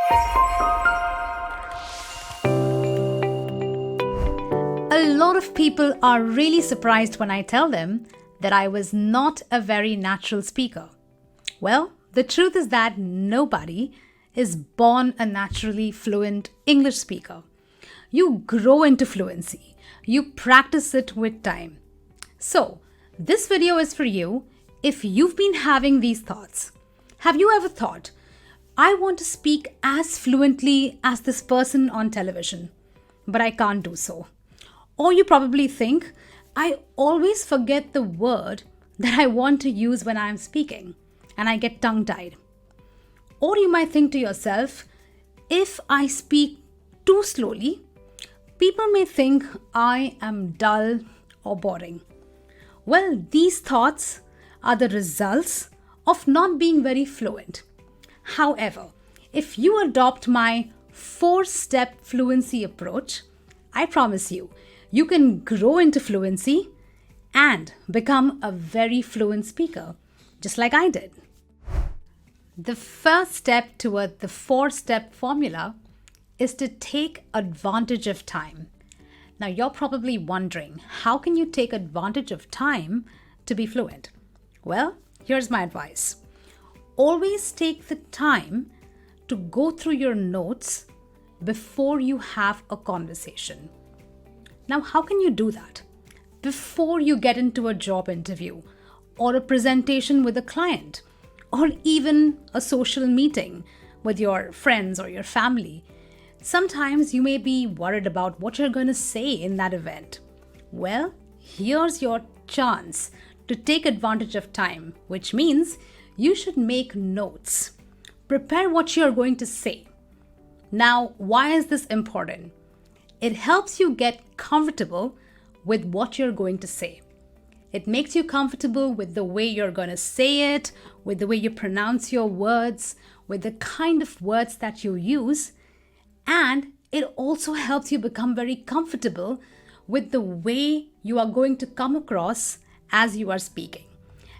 A lot of people are really surprised when I tell them that I was not a very natural speaker. Well, the truth is that nobody is born a naturally fluent English speaker. You grow into fluency. You practice it with time. So, this video is for you if you've been having these thoughts. Have you ever thought, I want to speak as fluently as this person on television, but I can't do so? Or you probably think, I always forget the word that I want to use when I'm speaking, and I get tongue-tied. Or you might think to yourself, if I speak too slowly, people may think I am dull or boring. Well, these thoughts are the results of not being very fluent. However, if you adopt my 4-step fluency approach, I promise you, you can grow into fluency and become a very fluent speaker, just like I did. The first step toward the 4-step formula is to take advantage of time. Now, you're probably wondering, how can you take advantage of time to be fluent? Well, here's my advice. Always take the time to go through your notes before you have a conversation. Now, how can you do that? Before you get into a job interview or a presentation with a client or even a social meeting with your friends or your family. Sometimes you may be worried about what you're going to say in that event. Well, here's your chance to take advantage of time, which means you should make notes. Prepare what you're going to say. Now, why is this important? It helps you get comfortable with what you're going to say. It makes you comfortable with the way you're going to say it, with the way you pronounce your words, with the kind of words that you use. And it also helps you become very comfortable with the way you are going to come across as you are speaking.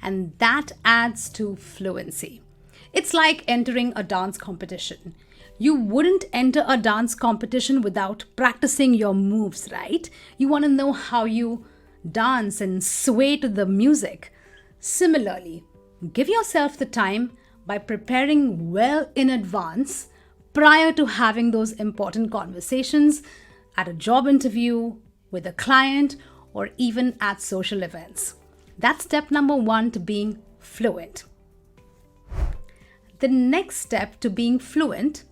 And that adds to fluency. It's like entering a dance competition. You wouldn't enter a dance competition without practicing your moves, right? You want to know how you dance and sway to the music. Similarly, give yourself the time by preparing well in advance prior to having those important conversations at a job interview, with a client, or even at social events. That's step number 1 to being fluent. The next step to being fluent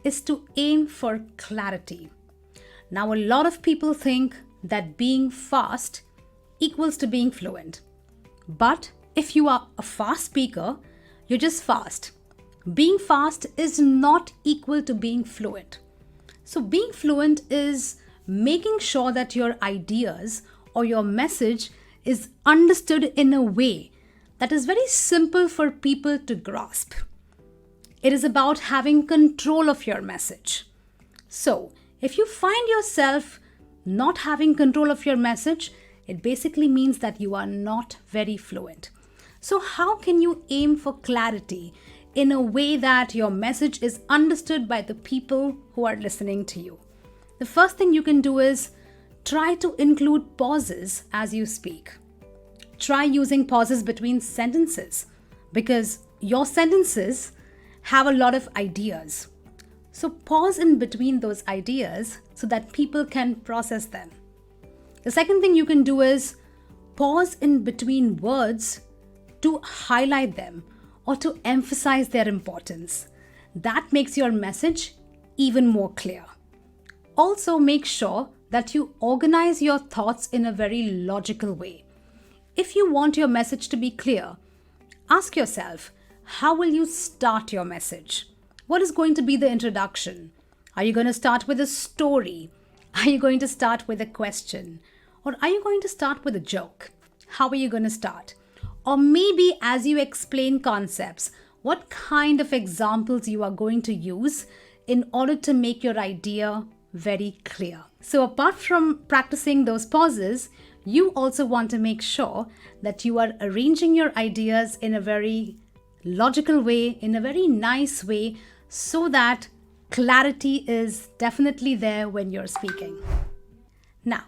is to aim for clarity. Now, a lot of people think that being fast equals to being fluent. But if you are a fast speaker, you're just fast. Being fast is not equal to being fluent. So being fluent is making sure that your ideas or your message is understood in a way that is very simple for people to grasp. It is about having control of your message. So, if you find yourself not having control of your message, it basically means that you are not very fluent. So, how can you aim for clarity in a way that your message is understood by the people who are listening to you? The first thing you can do is try to include pauses as you speak. Try using pauses between sentences because your sentences have a lot of ideas. So pause in between those ideas so that people can process them. The second thing you can do is pause in between words to highlight them or to emphasize their importance. That makes your message even more clear. Also, make sure that you organize your thoughts in a very logical way. If you want your message to be clear, ask yourself, how will you start your message? What is going to be the introduction? Are you going to start with a story? Are you going to start with a question? Or are you going to start with a joke? How are you going to start? Or maybe as you explain concepts, what kind of examples you are going to use in order to make your idea very clear. So apart from practicing those pauses, you also want to make sure that you are arranging your ideas in a very logical way, in a very nice way, so that clarity is definitely there when you're speaking. Now,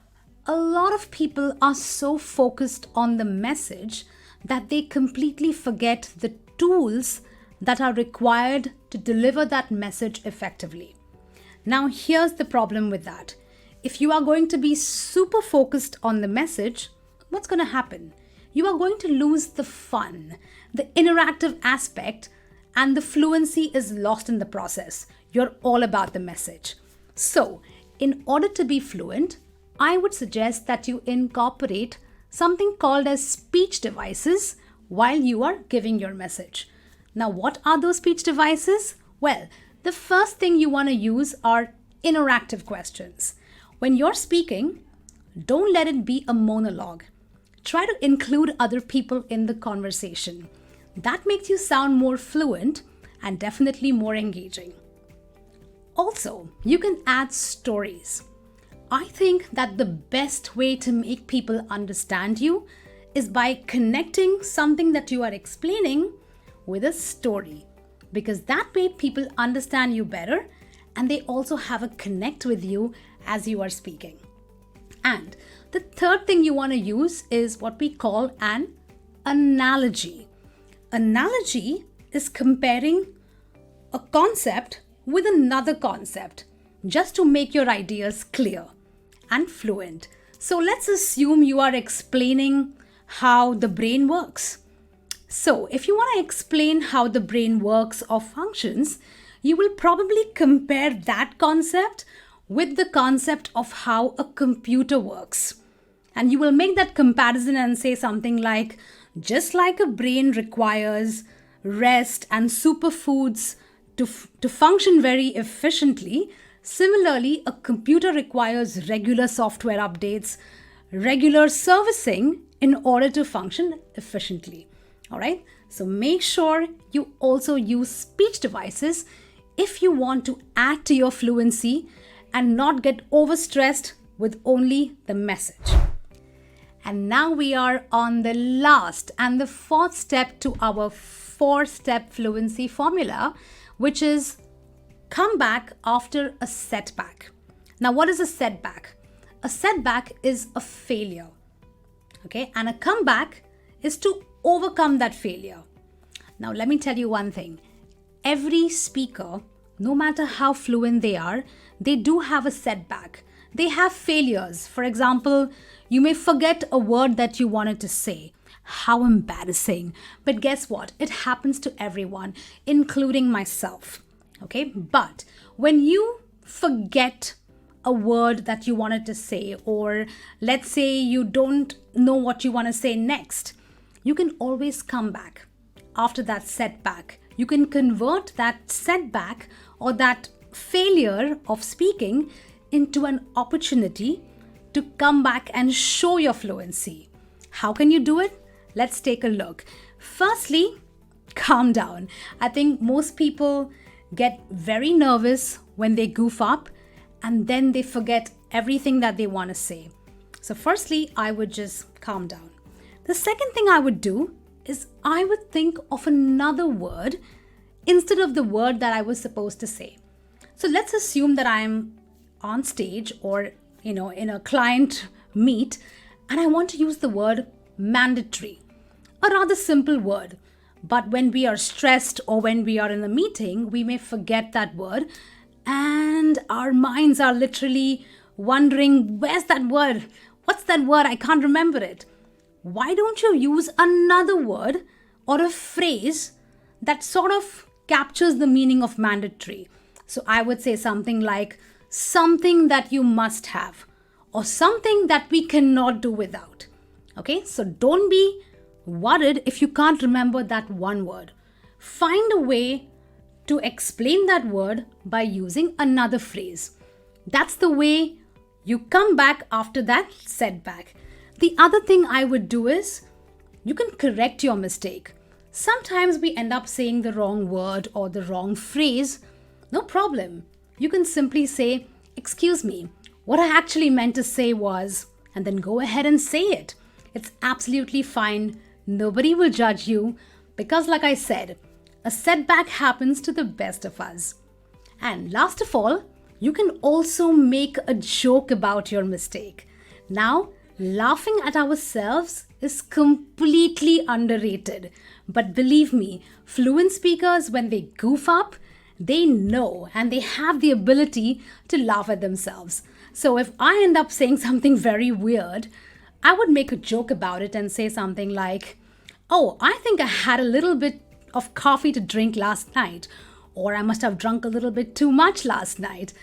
a lot of people are so focused on the message that they completely forget the tools that are required to deliver that message effectively. Now, here's the problem with that. If you are going to be super focused on the message, what's going to happen? You are going to lose the fun, the interactive aspect, and the fluency is lost in the process. You're all about the message. So, in order to be fluent, I would suggest that you incorporate something called as speech devices while you are giving your message. Now, what are those speech devices? Well, the first thing you want to use are interactive questions. When you're speaking, don't let it be a monologue. Try to include other people in the conversation. That makes you sound more fluent and definitely more engaging. Also, you can add stories. I think that the best way to make people understand you is by connecting something that you are explaining with a story, because that way people understand you better and they also have a connect with you as you are speaking. And the third thing you want to use is what we call an analogy. Analogy is comparing a concept with another concept just to make your ideas clear and fluent. So let's assume you are explaining how the brain works. So if you want to explain how the brain works or functions, you will probably compare that concept with the concept of how a computer works. And you will make that comparison and say something like, just like a brain requires rest and superfoods to function very efficiently, similarly, a computer requires regular software updates, regular servicing in order to function efficiently. All right, so make sure you also use speech devices if you want to add to your fluency and not get overstressed with only the message. And now we are on the last and the fourth step to our 4-step fluency formula, which is come back after a setback. Now, what is a setback? A setback is a failure, okay? And a comeback is to overcome that failure. Now, let me tell you one thing. Every speaker, no matter how fluent they are, they do have a setback. They have failures. For example, you may forget a word that you wanted to say. How embarrassing. But guess what? It happens to everyone, including myself. Okay? But when you forget a word that you wanted to say, or let's say you don't know what you want to say next, you can always come back after that setback. You can convert that setback or that failure of speaking into an opportunity to come back and show your fluency. How can you do it? Let's take a look. Firstly, calm down. I think most people get very nervous when they goof up and then they forget everything that they want to say. So firstly, I would just calm down. The second thing I would do is I would think of another word instead of the word that I was supposed to say. So let's assume that I'm on stage or in a client meet and I want to use the word mandatory, a rather simple word. But when we are stressed or when we are in a meeting, we may forget that word and our minds are literally wondering, where's that word? What's that word? I can't remember it. Why don't you use another word or a phrase that sort of captures the meaning of mandatory? So I would say something like something that you must have or something that we cannot do without. Okay, so don't be worried if you can't remember that one word. Find a way to explain that word by using another phrase. That's the way you come back after that setback. The other thing I would do is you can correct your mistake. Sometimes we end up saying the wrong word or the wrong phrase. No problem. You can simply say, excuse me, what I actually meant to say was, and then go ahead and say it. It's absolutely fine. Nobody will judge you because, like I said, a setback happens to the best of us. And last of all, you can also make a joke about your mistake. Now, laughing at ourselves is completely underrated. But believe me, fluent speakers, when they goof up, they know and they have the ability to laugh at themselves. So if I end up saying something very weird, I would make a joke about it and say something like, "Oh, I think I had a little bit of coffee to drink last night," or "I must have drunk a little bit too much last night."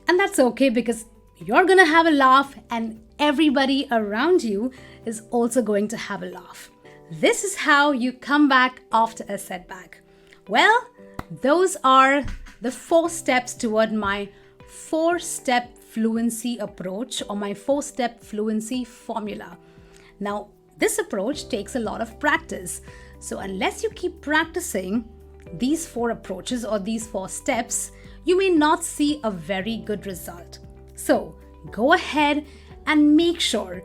And that's okay because you're gonna have a laugh and everybody around you is also going to have a laugh. This is how you come back after a setback. Well, those are the 4 steps toward my 4-step fluency approach or my 4-step fluency formula. Now, this approach takes a lot of practice. So unless you keep practicing these 4 approaches or these 4 steps, you may not see a very good result. So go ahead and make sure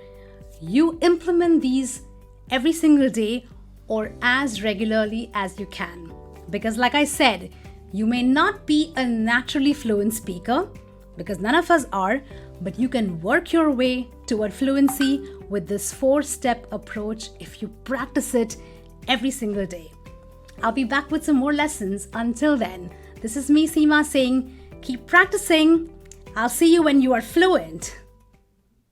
you implement these every single day or as regularly as you can. Because like I said, you may not be a naturally fluent speaker, because none of us are, but you can work your way toward fluency with this 4-step approach if you practice it every single day. I'll be back with some more lessons. Until then, this is me, Ceema, saying keep practicing. I'll see you when you are fluent.